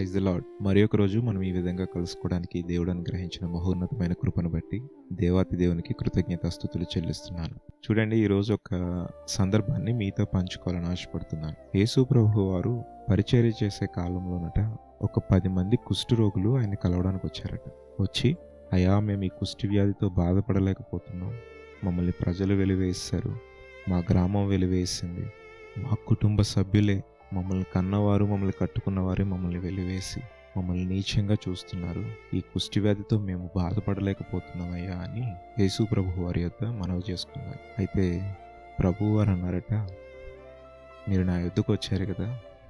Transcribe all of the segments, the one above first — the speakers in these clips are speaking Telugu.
Praise the lord. మరి ఒక రోజు మనం ఈ విధంగా కలుసుకోవడానికి దేవుడు అనుగ్రహించిన మహోన్నతమైన కృపను బట్టి దేవాతి దేవునికి కృతజ్ఞతాస్తుతులు చెల్లిస్తున్నాను. చూడండి, ఈరోజు ఒక సందర్భాన్ని మీతో పంచుకోవాలని ఆశపడుతున్నాను. యేసు ప్రభువు వారు పరిచర్య చేసే కాలంలోనట ఒక 10 మంది కుష్ఠరోగులు ఆయన కలవడానికి వచ్చారట. వచ్చి, అయ్యా, మేము ఈ కుష్ఠి వ్యాధితో బాధపడలేకపోతున్నాం, మమ్మల్ని ప్రజలు వెలివేశారు, మా గ్రామం వెలివేసింది, మా కుటుంబ సభ్యులే, మమ్మల్ని కన్నవారు, మమ్మల్ని కట్టుకున్నవారే మమ్మల్ని వెలివేసి మమ్మల్ని నీచంగా చూస్తున్నారు, ఈ కుష్టి వ్యాధితో మేము బాధపడలేకపోతున్నామయ్యా అని యేసు ప్రభు వారి యొద్ద మనవి చేసుకున్నారు. అయితే ప్రభువు వారు అన్నారట, మీరు నా యొద్దకు వచ్చారు కదా,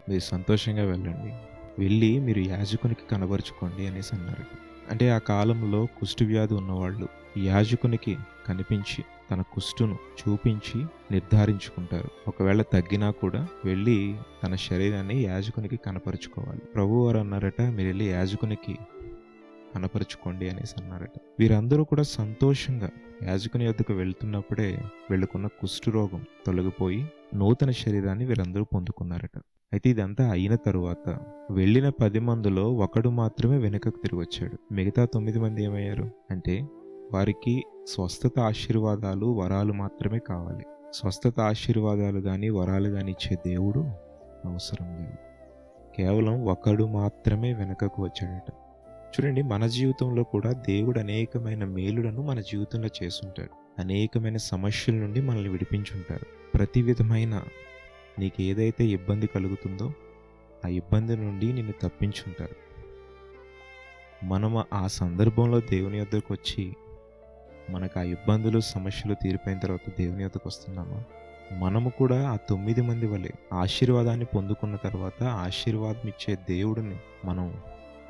మీరు సంతోషంగా వెళ్ళండి, వెళ్ళి మీరు యాజకునికి కనబరుచుకోండి అనేసి అన్నారట. అంటే ఆ కాలంలో కుష్టి వ్యాధి ఉన్నవాళ్ళు యాజకునికి కనిపించి తన కుష్టును చూపించి నిర్ధారించుకుంటారు. ఒకవేళ తగ్గినా కూడా వెళ్ళి తన శరీరాన్ని యాజకునికి కనపరుచుకోవాలి. ప్రభువారు అన్నారట, మీరు వెళ్ళి యాజకునికి కనపరుచుకోండి అనేసి అన్నారట. వీరందరూ కూడా సంతోషంగా యాజకుని యొద్దకు వెళ్తున్నప్పుడే వీళ్ళకున్న కుష్టు రోగం తొలగిపోయి నూతన శరీరాన్ని వీరందరూ పొందుకున్నారట. అయితే ఇదంతా అయిన తరువాత వెళ్ళిన 10 మందిలో ఒకడు మాత్రమే వెనుకకు తిరిగి వచ్చాడు. మిగతా 9 మంది ఏమయ్యారు అంటే, వారికి స్వస్థత ఆశీర్వాదాలు, వరాలు మాత్రమే కావాలి. స్వస్థత ఆశీర్వాదాలు కానీ వరాలు కానీ ఇచ్చే దేవుడు అవసరం లేదు. కేవలం ఒకడు మాత్రమే వెనకకు వచ్చాడట. చూడండి, మన జీవితంలో కూడా దేవుడు అనేకమైన మేలులను మన జీవితంలో చేసుంటాడు. అనేకమైన సమస్యల నుండి మనల్ని విడిపించుంటారు. ప్రతి విధమైన నీకు ఏదైతే ఇబ్బంది కలుగుతుందో ఆ ఇబ్బంది నుండి నిన్ను తప్పించుంటారు. మనము ఆ సందర్భంలో దేవుని యొద్దకు వచ్చి మనకు ఆ ఇబ్బందులు, సమస్యలు తీరిపోయిన తర్వాత దేవుని యొద్దకు వస్తున్నామా? మనము కూడా ఆ 9 మంది వలె ఆశీర్వాదాన్ని పొందుకున్న తర్వాత ఆశీర్వాదం ఇచ్చే దేవుడిని మనం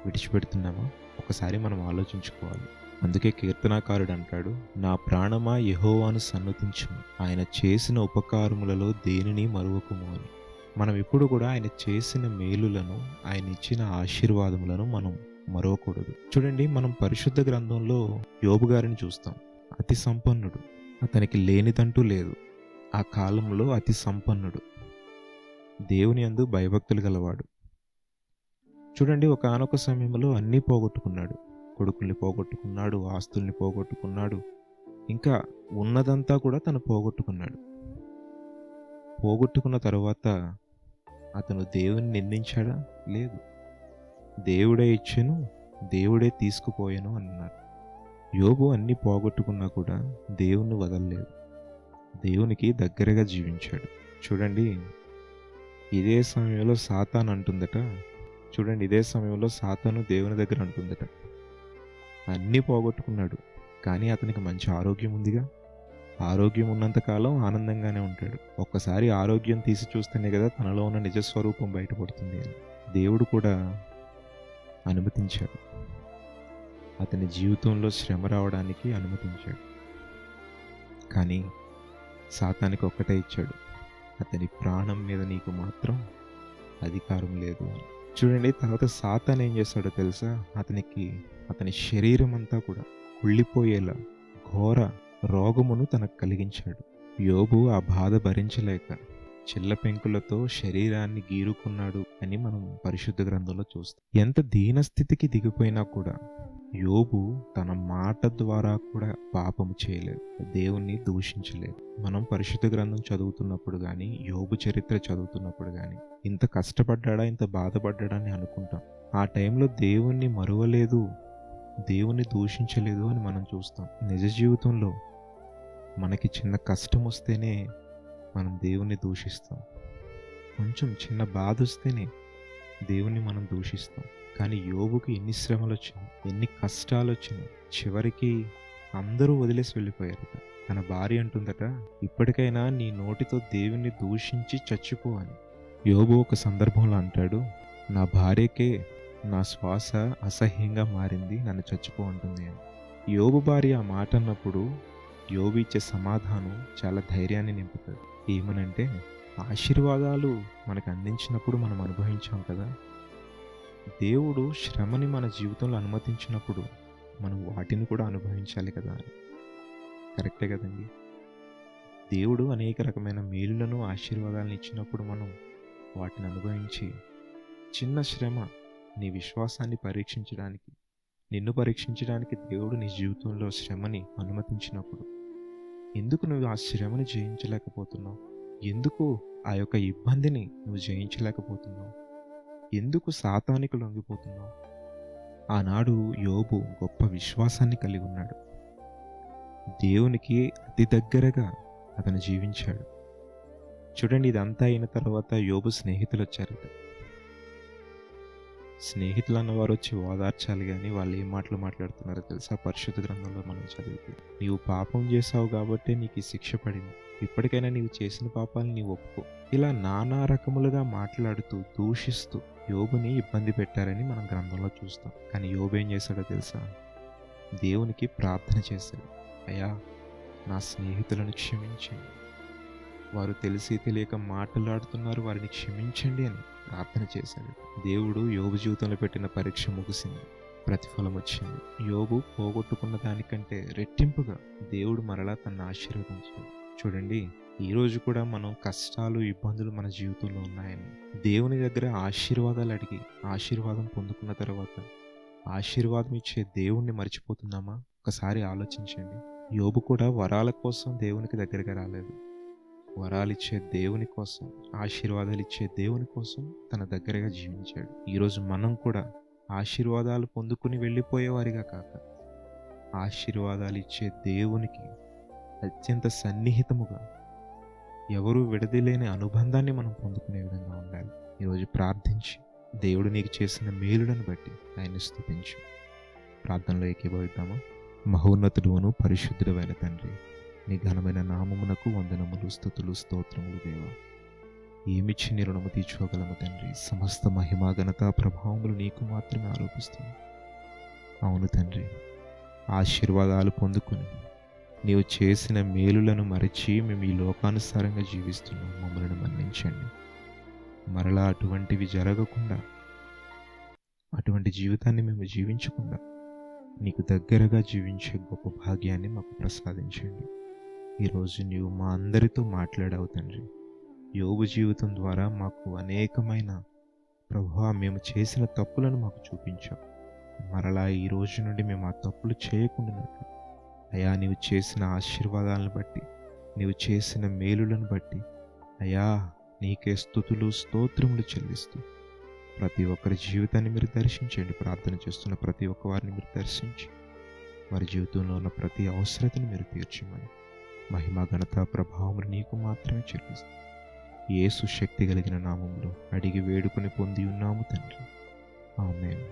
విడిచిపెడుతున్నామా? ఒకసారి మనం ఆలోచించుకోవాలి. అందుకే కీర్తనాకారుడు అంటాడు, నా ప్రాణమా యెహోవాను సన్నుతించుము, ఆయన చేసిన ఉపకారములలో దేనిని మరువకుము అని. మనం ఎప్పుడు కూడా ఆయన చేసిన మేలులను, ఆయన ఇచ్చిన ఆశీర్వాదములను మనం మరవకూడదు. చూడండి, మనం పరిశుద్ధ గ్రంథంలో యోబు గారిని చూస్తాం. అతి సంపన్నుడు, అతనికి లేనిదంటూ లేదు. ఆ కాలంలో అతి సంపన్నుడు, దేవుని యందు భయభక్తులు గలవాడు. చూడండి, ఒకానొక సమయంలో అన్నీ పోగొట్టుకున్నాడు. కొడుకుల్ని పోగొట్టుకున్నాడు, ఆస్తుల్ని పోగొట్టుకున్నాడు, ఇంకా ఉన్నదంతా కూడా తను పోగొట్టుకున్నాడు. పోగొట్టుకున్న తరువాత అతను దేవుని నిందించాడా? లేదు. దేవుడే ఇచ్చెను, దేవుడే తీసుకుపోయాను అన్నాడు. యోబు అన్నీ పోగొట్టుకున్నా కూడా దేవుణ్ణి వదలలేదు, దేవునికి దగ్గరగా జీవించాడు. చూడండి, ఇదే సమయంలో సాతాను అంటుందట, చూడండి, ఇదే సమయంలో సాతాను దేవుని దగ్గర అంటుందట, అన్నీ పోగొట్టుకున్నాడు కానీ అతనికి మంచి ఆరోగ్యం ఉందిగా, ఆరోగ్యం ఉన్నంతకాలం ఆనందంగానే ఉంటాడు, ఒక్కసారి ఆరోగ్యం తీసి చూస్తేనే కదా తనలో ఉన్న నిజస్వరూపం బయటపడుతుంది అని దేవుడు కూడా అనుమతించాడు. అతని జీవితంలో శ్రమ రావడానికి అనుమతించాడు. కానీ సాతానికి ఒక్కటే ఇచ్చాడు, అతని ప్రాణం మీద నీకు మాత్రం అధికారం లేదు అని. చూడండి, తర్వాత సాతాను ఏం చేస్తాడో తెలుసా? అతని శరీరం అంతా కూడా కుళ్ళిపోయేలా ఘోర రోగమును తనకు కలిగించాడు. యోబు ఆ బాధ భరించలేక చిల్ల పెంకులతో శరీరాన్ని గీరుకున్నాడు అని మనం పరిశుద్ధ గ్రంథంలో చూస్తాం. ఎంత దీనస్థితికి దిగిపోయినా కూడా యోబు తన మాట ద్వారా కూడా పాపము చేయలేదు, దేవుణ్ణి దూషించలేదు. మనం పరిశుద్ధ గ్రంథం చదువుతున్నప్పుడు కానీ, యోబు చరిత్ర చదువుతున్నప్పుడు కానీ, ఇంత కష్టపడ్డాడా, ఇంత బాధపడ్డాడా అని అనుకుంటాం. ఆ టైంలో దేవుణ్ణి మరువలేదు, దేవుణ్ణి దూషించలేదు అని మనం చూస్తాం. నిజ జీవితంలో మనకి చిన్న కష్టం వస్తేనే మనం దేవుణ్ణి దూషిస్తాం, కొంచెం చిన్న బాధ వస్తేనే దేవుణ్ణి మనం దూషిస్తాం. కానీ యోబుకి ఎన్ని శ్రమలు వచ్చినాయి, ఎన్ని కష్టాలు వచ్చినాయి, చివరికి అందరూ వదిలేసి వెళ్ళిపోయారట. తన భార్య అంటుందట, ఇప్పటికైనా నీ నోటితో దేవుణ్ణి దూషించి చచ్చిపో అని. యోబు ఒక సందర్భంలో అంటాడు, నా భార్యకే నా శ్వాస అసహ్యంగా మారింది, నన్ను చచ్చిపో అంటుంది అని. యోబు భార్య ఆ మాట అన్నప్పుడు యోబు ఇచ్చే సమాధానం చాలా ధైర్యాన్ని నింపుతుంది. ఏమనంటే, ఆశీర్వాదాలు మనకు అందించినప్పుడు మనం అనుభవించాం కదా, దేవుడు శ్రమని మన జీవితంలో అనుమతించినప్పుడు మనం వాటిని కూడా అనుభవించాలి కదా అని. కరెక్టే కదండి. దేవుడు అనేక రకమైన మేలులను, ఆశీర్వాదాలను ఇచ్చినప్పుడు మనం వాటిని అనుభవించి, చిన్న శ్రమ నీ విశ్వాసాన్ని పరీక్షించడానికి, నిన్ను పరీక్షించడానికి దేవుడు నీ జీవితంలో శ్రమని అనుమతించినప్పుడు ఎందుకు నువ్వు ఆ శ్రమను జయించలేకపోతున్నావు? ఎందుకు ఆ యొక్క ఇబ్బందిని నువ్వు జయించలేకపోతున్నావు? ఎందుకు సాతానికి లొంగిపోతున్నావు? ఆనాడు యోబు గొప్ప విశ్వాసాన్ని కలిగి ఉన్నాడు. దేవునికి అతి దగ్గరగా అతను జీవించాడు. చూడండి, ఇదంతా అయిన తర్వాత యోబు స్నేహితులు వచ్చారట. స్నేహితులు అన్నవారు వచ్చి ఓదార్చాలి, కానీ వాళ్ళు ఏం మాటలు మాట్లాడుతున్నారో తెలుసా? పరిశుద్ధ గ్రంథంలో మనం చదివితే, నీవు పాపం చేసావు కాబట్టి నీకు ఈ శిక్ష పడింది, ఇప్పటికైనా నీవు చేసిన పాపాలను నీవు ఒప్పుకో, ఇలా నానా రకములుగా మాట్లాడుతూ దూషిస్తూ యోబుని ఇబ్బంది పెట్టారని మనం గ్రంథంలో చూస్తాం. కానీ యోబు ఏం చేశాడో తెలుసా? దేవునికి ప్రార్థన చేశాడు. అయ్యా, నా స్నేహితులను క్షమించండి, వారు తెలిసి తెలియక మాట్లాడుతున్నారు, వారిని క్షమించండి అని ప్రార్థన చేశాడు. దేవుడు యోబు జీవితంలో పెట్టిన పరీక్ష ముగిసింది, ప్రతిఫలం వచ్చింది. యోబు పోగొట్టుకున్న దానికంటే రెట్టింపుగా దేవుడు మరలా తనను ఆశీర్వదించాడు. చూడండి, ఈరోజు కూడా మనం కష్టాలు, ఇబ్బందులు మన జీవితంలో ఉన్నాయని దేవుని దగ్గర ఆశీర్వాదాలు అడిగి ఆశీర్వాదం పొందుకున్న తర్వాత ఆశీర్వాదం ఇచ్చే దేవుణ్ణి మర్చిపోతున్నామా? ఒకసారి ఆలోచించండి. యోబు కూడా వరాల కోసం దేవునికి దగ్గరగా రాలేదు. వరాలిచ్చే దేవుని కోసం, ఆశీర్వాదాలు ఇచ్చే దేవుని కోసం తన దగ్గరగా జీవించాడు. ఈరోజు మనం కూడా ఆశీర్వాదాలు పొందుకుని వెళ్ళిపోయేవారిగా కాక, ఆశీర్వాదాలు ఇచ్చే దేవునికి అత్యంత సన్నిహితముగా, ఎవరూ విడదీయలేని అనుబంధాన్ని మనం పొందుకునే విధంగా ఉండాలి. ఈరోజు ప్రార్థించి దేవుడు నీకు చేసిన మేలులను బట్టి ఆయన్ని స్తుతించు. ప్రార్థనలో ఏకీభవిద్దామా? మహోన్నతుడును పరిశుద్ధుడైన తండ్రి, నీ ఘనమైన నామమునకు వందనములు, స్తుతులు, స్తోత్రములు దేవా. ఏమిచ్చి నీ రుణము తీర్చుకోగలము తండ్రి? సమస్త మహిమ, ఘనత, ప్రభావములు నీకు మాత్రమే ఆరోపిస్తుంది. అవును తండ్రి, ఆశీర్వాదాలు పొందుకొని నీవు చేసిన మేలులను మరచి మేము ఈ లోకానుసారంగా జీవిస్తున్నాం. మమ్మల్ని మన్నించండి. మరలా అటువంటివి జరగకుండా, అటువంటి జీవితాన్ని మేము జీవించకుండా నీకు దగ్గరగా జీవించే గొప్ప భాగ్యాన్ని మాకు ప్రసాదించండి. ఈరోజు నీవు మా అందరితో మాట్లాడావు తండ్రి. యోబు జీవితం ద్వారా మాకు అనేకమైన ప్రభువా, మేము చేసిన తప్పులను మాకు చూపించావు. మరలా ఈ రోజు నుండి మేము ఆ తప్పులు చేయకుండానట్లు అయా, నీవు చేసిన ఆశీర్వాదాలను బట్టి, నీవు చేసిన మేలులను బట్టి అయా నీకే స్తుతులు, స్తోత్రములు చెల్లిస్తూ ప్రతి ఒక్కరి జీవితాన్ని మీరు దర్శించండి. ప్రార్థన చేస్తున్న ప్రతి ఒక్క వారిని మీరు దర్శించి వారి జీవితంలో ఉన్న ప్రతి అవసరతను మీరు తీర్చమని, మహిమ, ఘనత, ప్రభావములు నీకు మాత్రమే చెల్లిస్తూ యేసు శక్తి కలిగిన నామములో అడిగి వేడుకొని పొంది ఉన్నాము తండ్రి. ఆమేన్.